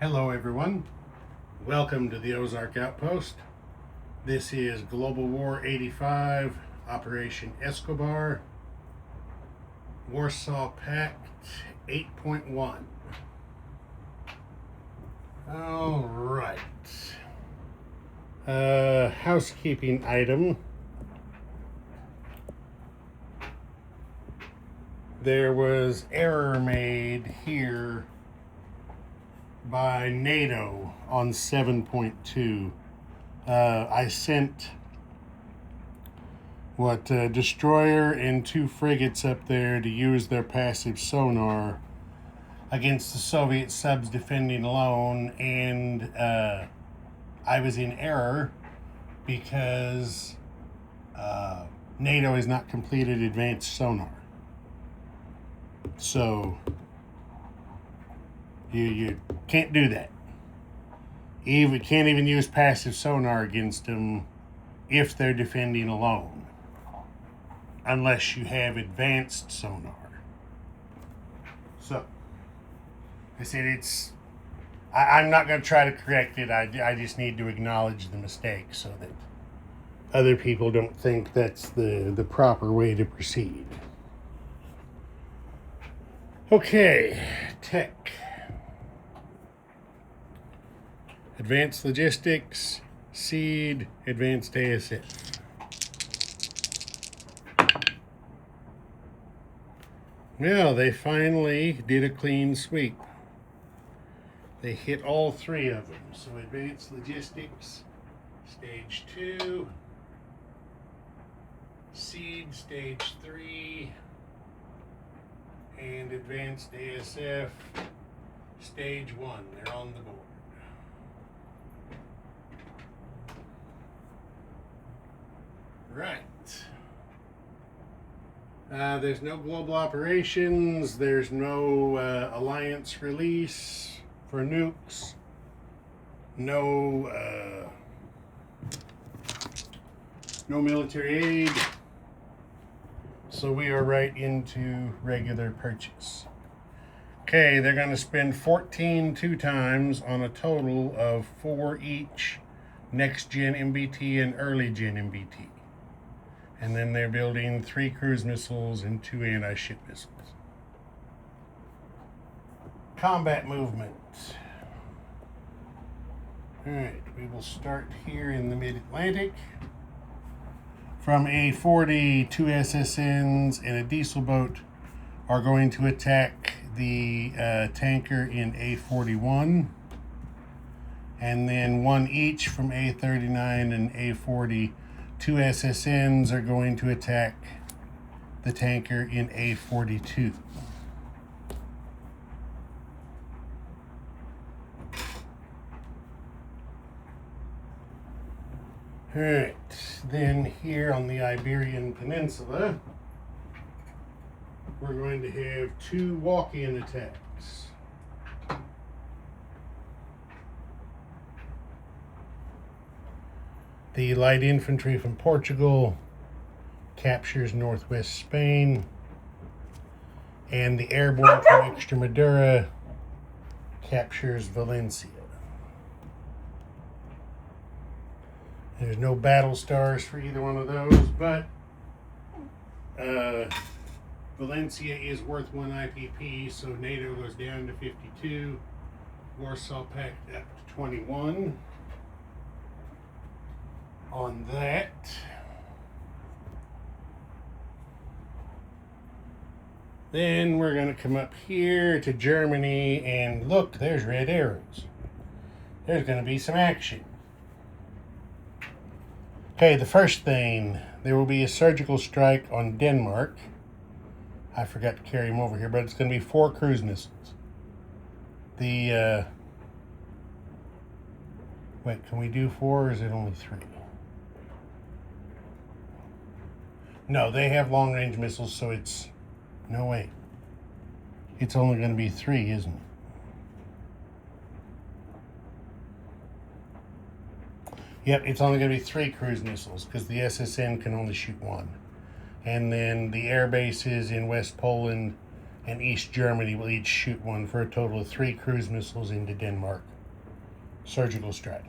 Hello everyone, welcome to the Ozark Outpost. This is Global War 85, Operation Escobar, Warsaw Pact 8.1. Alright, housekeeping item. There was error made here by NATO on 7.2. I sent destroyer and 2 frigates up there to use their passive sonar against the Soviet subs defending alone, and I was in error because NATO has not completed advanced sonar. So you can't do that. You can't even use passive sonar against them if they're defending alone, unless you have advanced sonar. So, I said I'm not going to try to correct it. I just need to acknowledge the mistake so that other people don't think that's the proper way to proceed. Okay, tech. Advanced Logistics, Seed, Advanced ASF. Well, they finally did a clean sweep. They hit all 3 of them. So Advanced Logistics, Stage 2, Seed, Stage 3, and Advanced ASF, Stage 1. They're on the board. Right. There's no global operations. There's no alliance release for nukes. No military aid. So we are right into regular purchase. Okay, they're going to spend 14 2 times on a total of 4 each next-gen MBT and early-gen MBT. And then they're building 3 cruise missiles and 2 anti-ship missiles. Combat movement. Alright, we will start here in the mid-Atlantic. From A40, 2 SSNs and a diesel boat are going to attack the tanker in A41. And then 1 each from A39 and A40. 2 SSNs are going to attack the tanker in A42. Alright, then here on the Iberian Peninsula, we're going to have 2 walk-in attacks. The light infantry from Portugal captures northwest Spain, and the airborne from Extremadura captures Valencia. There's no battle stars for either one of those, but Valencia is worth 1 IPP, so NATO goes down to 52, Warsaw Pact up to 21. On that, then we're going to come up here to Germany, and look, there's red arrows. There's going to be some action. Okay, the first thing, there will be a surgical strike on Denmark. I forgot to carry them over here, but it's going to be 4 cruise missiles. Wait, can we do 4 or is it only 3? No, they have long-range missiles, so it's... No, wait. It's only going to be 3, isn't it? Yep, it's only going to be 3 cruise missiles, because the SSN can only shoot 1. And then the air bases in West Poland and East Germany will each shoot one for a total of 3 cruise missiles into Denmark. Surgical strike.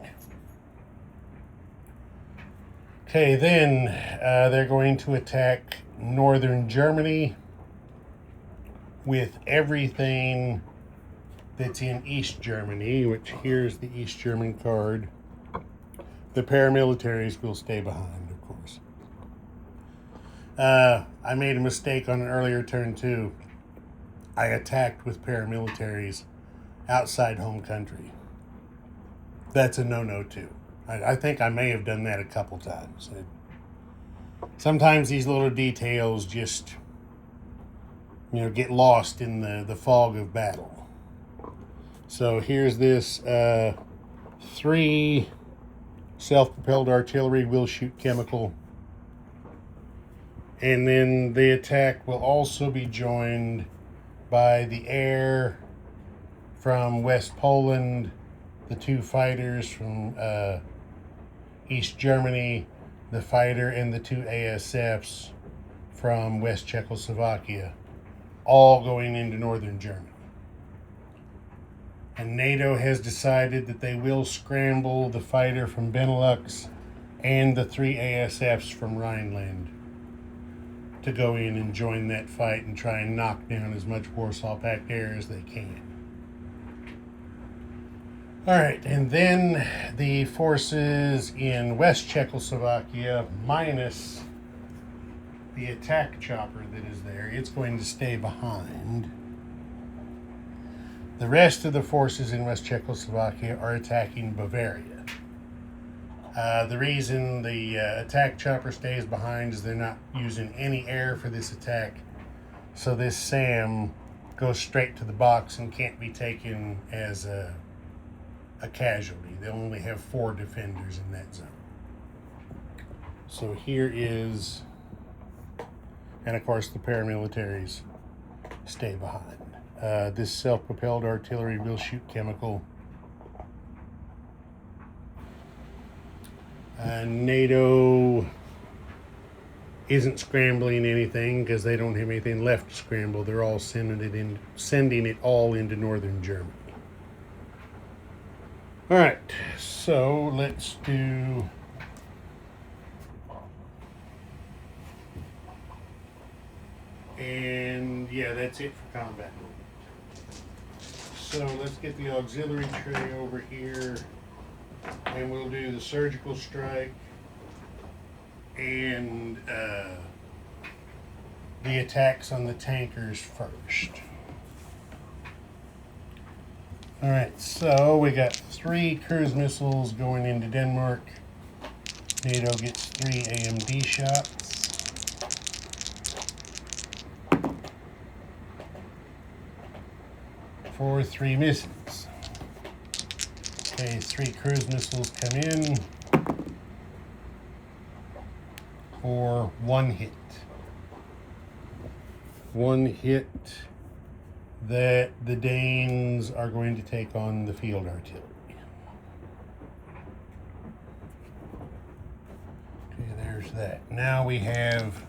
Okay, then they're going to attack northern Germany with everything that's in East Germany, which here's the East German card. The paramilitaries will stay behind, of course. I made a mistake on an earlier turn too. I attacked with paramilitaries outside home country. That's a no-no too. I think I may have done that a couple times. Sometimes these little details just, get lost in the fog of battle. So here's this 3 self-propelled artillery will shoot chemical. And then the attack will also be joined by the air from West Poland, the 2 fighters from East Germany, the fighter and the 2 ASFs from West Czechoslovakia, all going into northern Germany. And NATO has decided that they will scramble the fighter from Benelux and the 3 ASFs from Rhineland to go in and join that fight and try and knock down as much Warsaw Pact air as they can. All right, and then the forces in West Czechoslovakia, minus the attack chopper that is there, it's going to stay behind. The rest of the forces in West Czechoslovakia are attacking Bavaria. The reason the attack chopper stays behind is they're not using any air for this attack. So this SAM goes straight to the box and can't be taken as a casualty. They only have 4 defenders in that zone. So here is, and of course the paramilitaries stay behind. This self-propelled artillery will shoot chemical. NATO isn't scrambling anything because they don't have anything left to scramble. They're all sending it all into northern Germany. All right, so let's do and yeah, that's it for combat. So let's get the auxiliary tray over here, and we'll do the surgical strike and the attacks on the tankers first. All right, so we got 3 cruise missiles going into Denmark. NATO gets 3 AMD shots. For 3 missions. Okay, 3 cruise missiles come in for 1 hit. 1 hit that the Danes are going to take on the field artillery. Okay, there's that. Now we have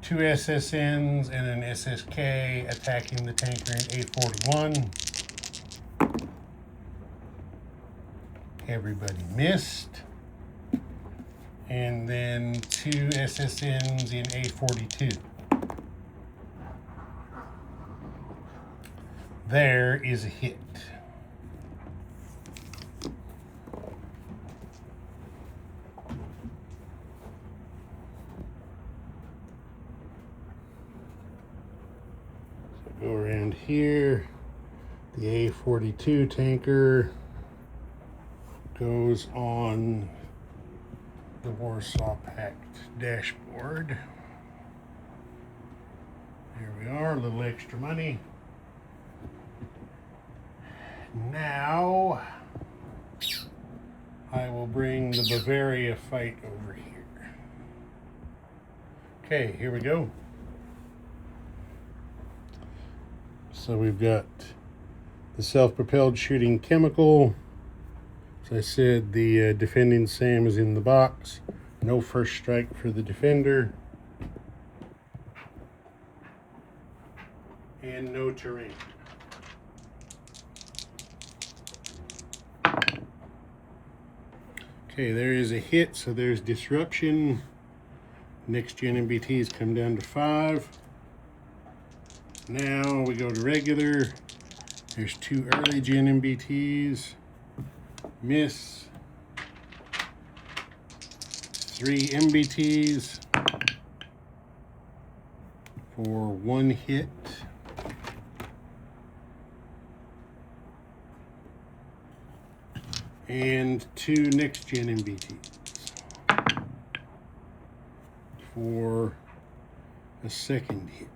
two SSNs and an SSK attacking the tanker in A41. Everybody missed. And then 2 SSNs in A42. There is a hit. So go around here. The A42 tanker goes on the Warsaw Pact dashboard. There we are, a little extra money. Now, I will bring the Bavaria fight over here. Okay, here we go. So we've got the self-propelled shooting chemical. As I said, the defending SAM is in the box. No first strike for the defender. And no terrain. Okay, there is a hit, so there's disruption. Next gen MBTs come down to 5. Now we go to regular. There's 2 early gen MBTs. Miss. 3 MBTs for 1 hit. And 2 next gen MBTs for a second hit.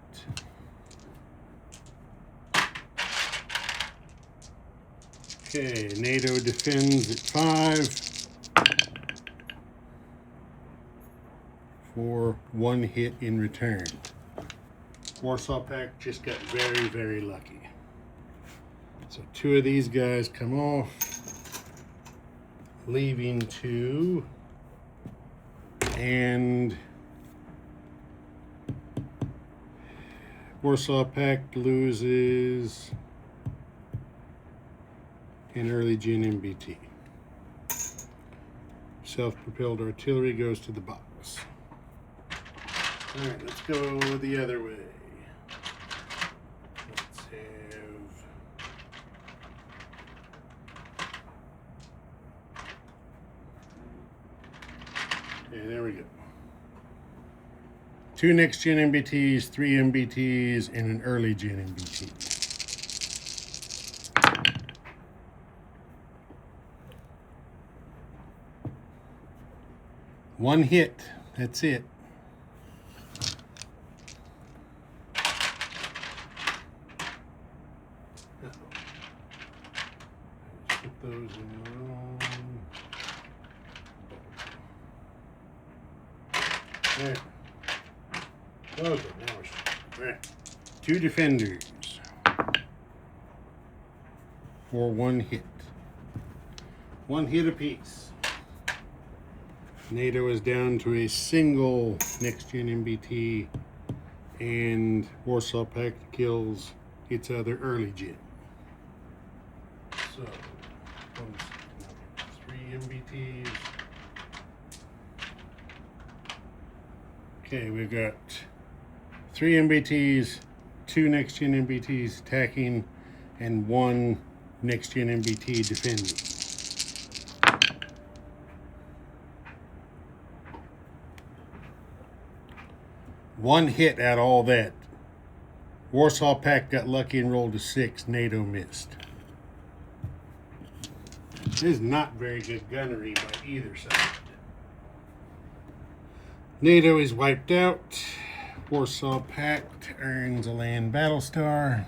Okay, NATO defends at 5 for 1 hit in return. Warsaw Pact just got very, very lucky. So 2 of these guys come off, leaving 2, and Warsaw Pact loses an early gen MBT. Self-propelled artillery goes to the box. All right, let's go the other way. Let's have okay, there we go. 2 next gen MBTs, 3 MBTs, and an early gen MBT. One hit, that's it. Put those in the wrong. There. Okay, now we're starting. All right. 2 defenders for 1 hit. 1 hit apiece. NATO is down to a single next gen MBT, and Warsaw Pact kills its other early gen. So, 3 MBTs. Okay, we've got 3 MBTs, 2 next gen MBTs attacking, and 1 next gen MBT defending. One hit out of all that. Warsaw Pact got lucky and rolled a 6. NATO missed. This is not very good gunnery by either side. NATO is wiped out. Warsaw Pact earns a land battle star.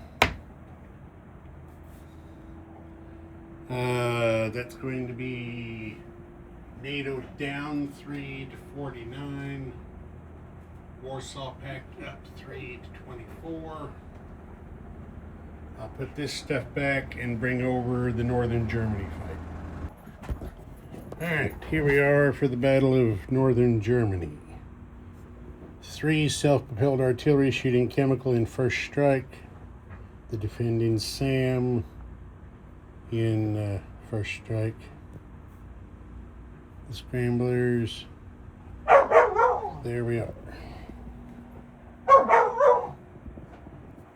That's going to be NATO down 3 to 49. Warsaw Pact up 3 to 24. I'll put this stuff back and bring over the Northern Germany fight. Alright, here we are for the Battle of Northern Germany. 3 self-propelled artillery shooting chemical in first strike. The defending SAM in first strike. The scramblers. There we are.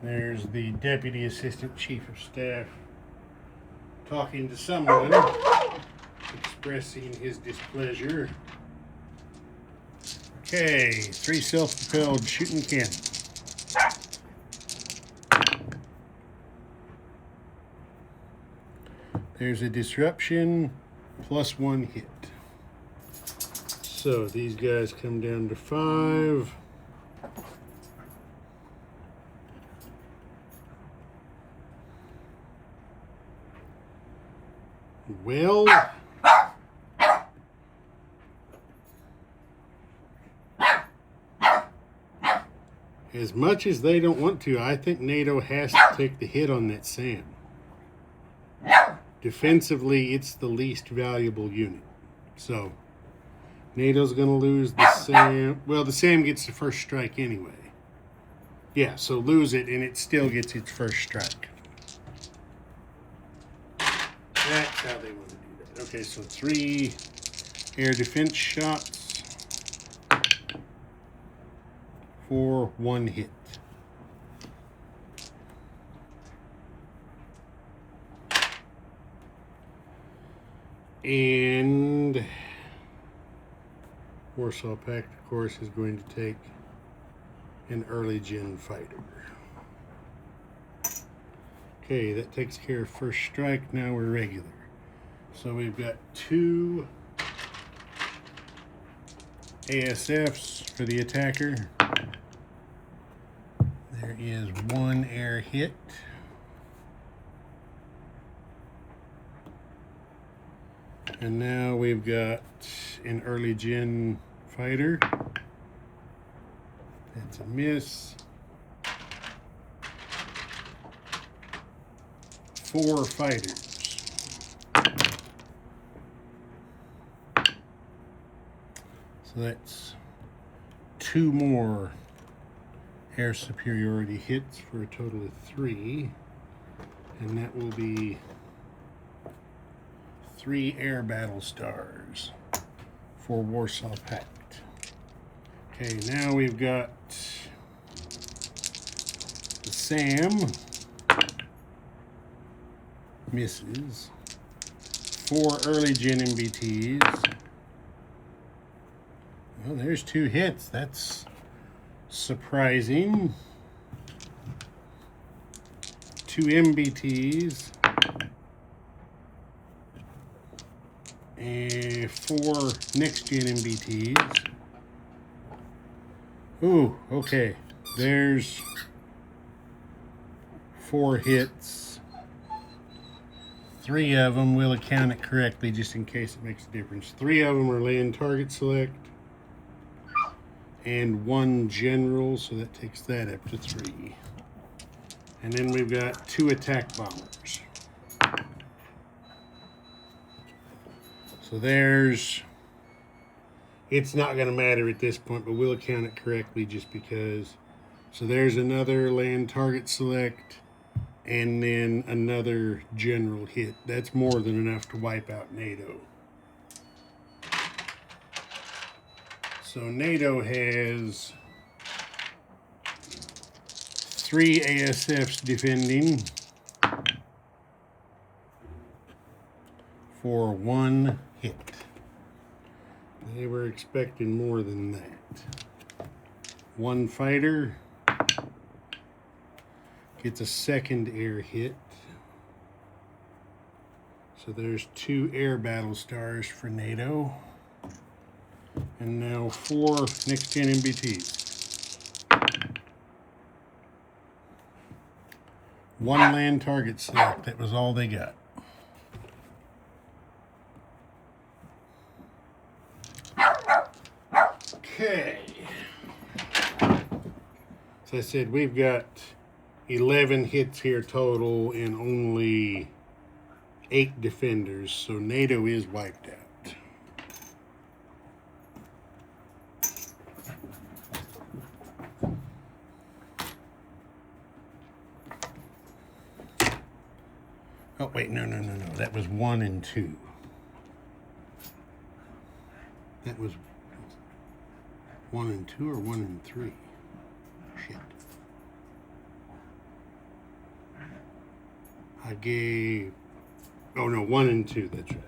There's the Deputy Assistant Chief of Staff talking to someone, expressing his displeasure. Okay, 3 self-propelled shooting cannons. There's a disruption plus 1 hit. So these guys come down to 5. Well, as much as they don't want to, I think NATO has to take the hit on that SAM. Defensively, it's the least valuable unit. So NATO's going to lose the SAM. Well, the SAM gets the first strike anyway. Yeah, so lose it and it still gets its first strike. That's how they want to do that. Okay, so 3 air defense shots for 1 hit. And Warsaw Pact, of course, is going to take an early gen fighter. Okay, that takes care of first strike. Now we're regular. So we've got 2 ASFs for the attacker. There is 1 air hit. And now we've got an early gen fighter. That's a miss. 4 fighters. So that's 2 more air superiority hits for a total of 3. And that will be 3 air battle stars for Warsaw Pact. Okay, now we've got the SAM. Misses. 4 early gen MBTs. Well, there's 2 hits. That's surprising. 2 MBTs. And 4 next gen MBTs. Ooh, okay. There's 4 hits. 3 of them, we'll account it correctly just in case it makes a difference. 3 of them are land target select. And 1 general, so that takes that up to 3. And then we've got 2 attack bombers. So there's, it's not going to matter at this point, but we'll account it correctly just because. So there's another land target select and then another general hit. That's more than enough to wipe out NATO. So NATO has 3 ASFs defending for 1 hit. They were expecting more than that. 1 fighter gets a 2nd air hit. So there's 2 air battle stars for NATO. And now 4 next gen MBTs. 1 land target select. That was all they got. Okay. So I said we've got 11 hits here total and only 8 defenders. So NATO is wiped out. Oh, wait, no. That was 1 and 2. That was 1 and 2 or 1 and 3? Shit. I gave, oh no, 1 and 2, that's right.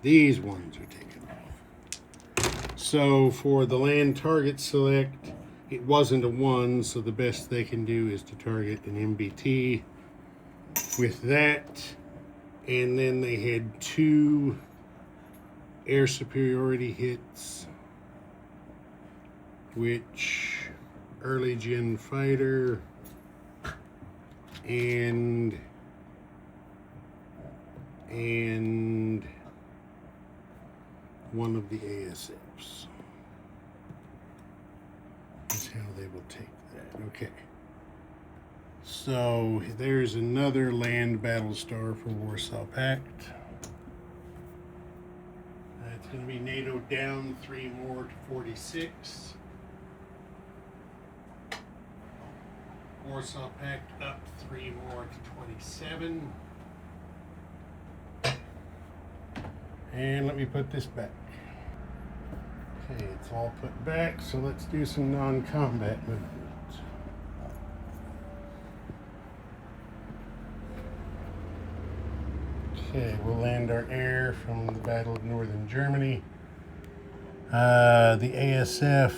These ones are taken off. So for the land target select, it wasn't a 1, so the best they can do is to target an MBT with that. And then they had 2 air superiority hits, which early gen fighter and one of the ASFs. That's how they will take that. Okay. So there's another land battle star for Warsaw Pact. That's going to be NATO down 3 more to 46. Warsaw Pact up 3 more to 27. And let me put this back. Okay, it's all put back, so let's do some non-combat movement. Okay, we'll land our air from the Battle of Northern Germany. The ASF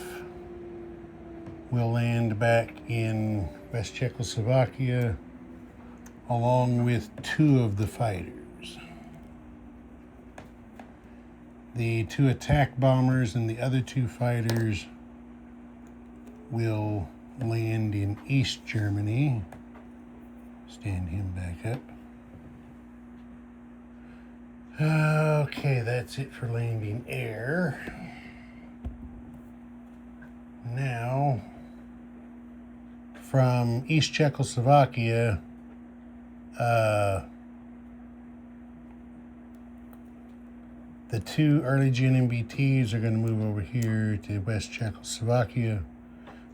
will land back in West Czechoslovakia along with 2 of the fighters. The 2 attack bombers and the other 2 fighters will land in East Germany. Stand him back up. Okay, that's it for landing air. Now, from East Czechoslovakia, the 2 early gen MBTs are going to move over here to West Czechoslovakia.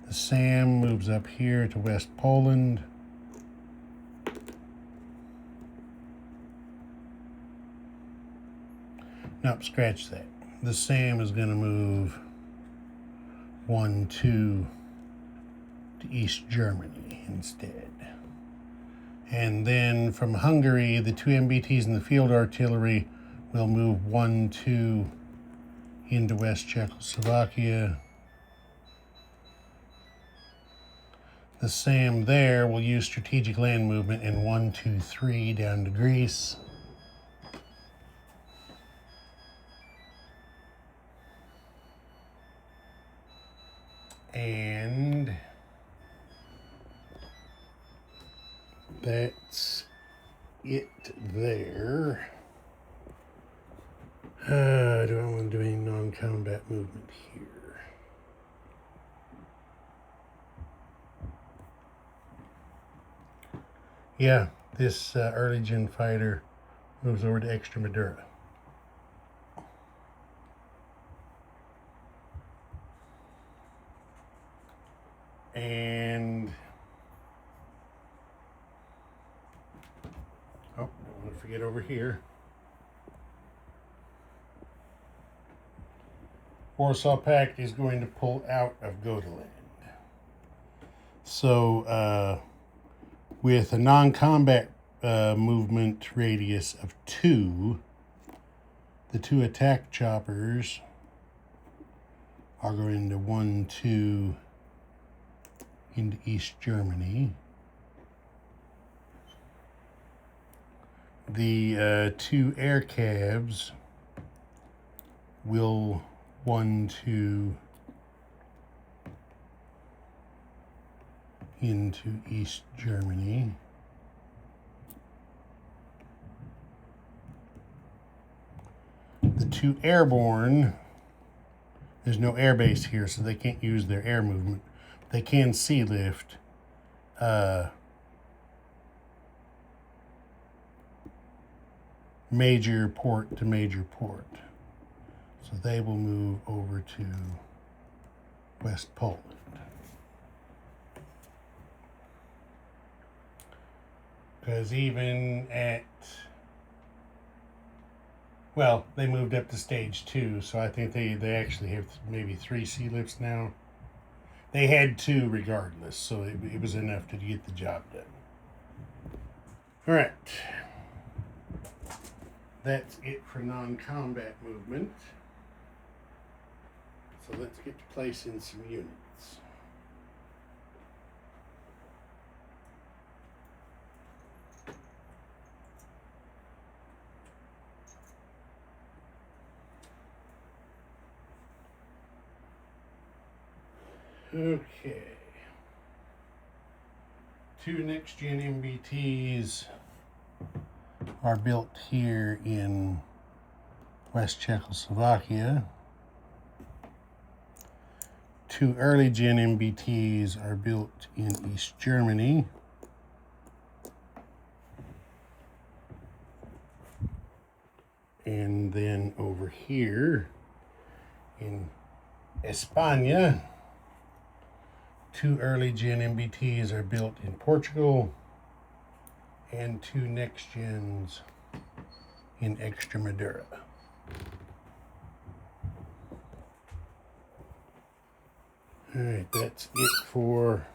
The SAM moves up here to West Poland. Nope, scratch that. The SAM is going to move 1, 2 to East Germany instead. And then from Hungary, the 2 MBTs and the field artillery will move 1, 2 into West Czechoslovakia. The SAM there will use strategic land movement in 1, 2, 3 down to Greece. And that's it there. Do I want to do any non-combat movement here? Yeah, this early gen fighter moves over to Extremadura. And don't want to forget over here. Warsaw Pact is going to pull out of Gotaland. So with a non-combat movement radius of 2, the 2 attack choppers are going to 1, 2 into East Germany. The 2 air cabs will 1, 2 into East Germany. The 2 airborne, there's no air base here, so they can't use their air movement. They can sea lift. Major port to major port. So they will move over to West Poland. Because even at, well, they moved up to stage 2, so I think they actually have maybe 3 sea lifts now. They had 2 regardless, so it was enough to get the job done. All right. That's it for non-combat movement. So let's get to placing some units. Okay. 2 next-gen MBTs are built here in West Czechoslovakia. 2 early-gen MBTs are built in East Germany. And then over here in España, 2 early gen MBTs are built in Portugal and 2 next gens in Extremadura. All right, that's it for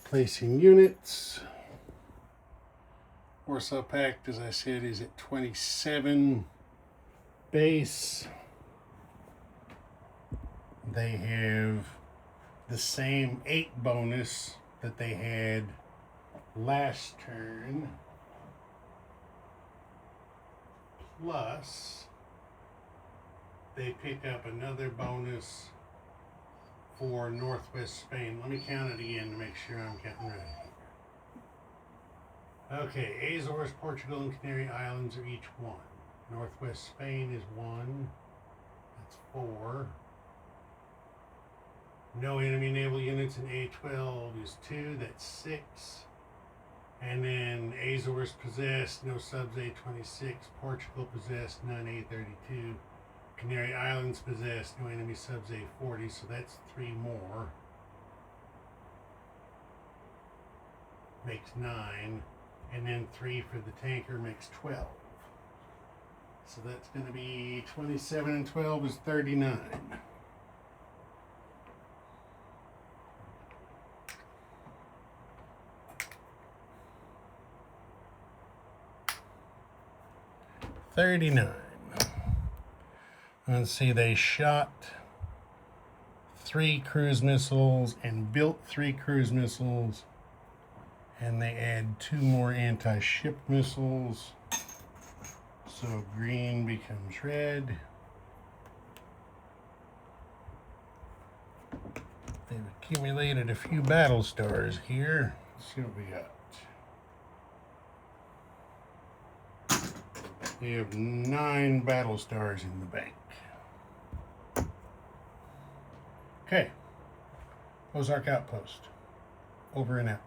placing units. Warsaw Pact, as I said, is at 27 base. They have the same 8 bonus that they had last turn, plus they pick up another bonus for Northwest Spain. Let me count it again to make sure I'm counting right. Okay, Azores, Portugal, and Canary Islands are each 1. Northwest Spain is 1. That's 4. No enemy naval units in A12 is 2. That's 6. And then Azores possessed, no subs A26. Portugal possessed, none A32. Canary Islands possessed, no enemy subs A40. So that's 3 more. Makes 9. And then 3 for the tanker makes 12. So that's going to be 27 and 12 is 39. Let's see, they shot 3 cruise missiles and built 3 cruise missiles, and they add 2 more anti-ship missiles. So green becomes red. They've accumulated a few battle stars here. Let's see what we got. They have 9 battle stars in the bank. Okay. Ozark Outpost. Over and out.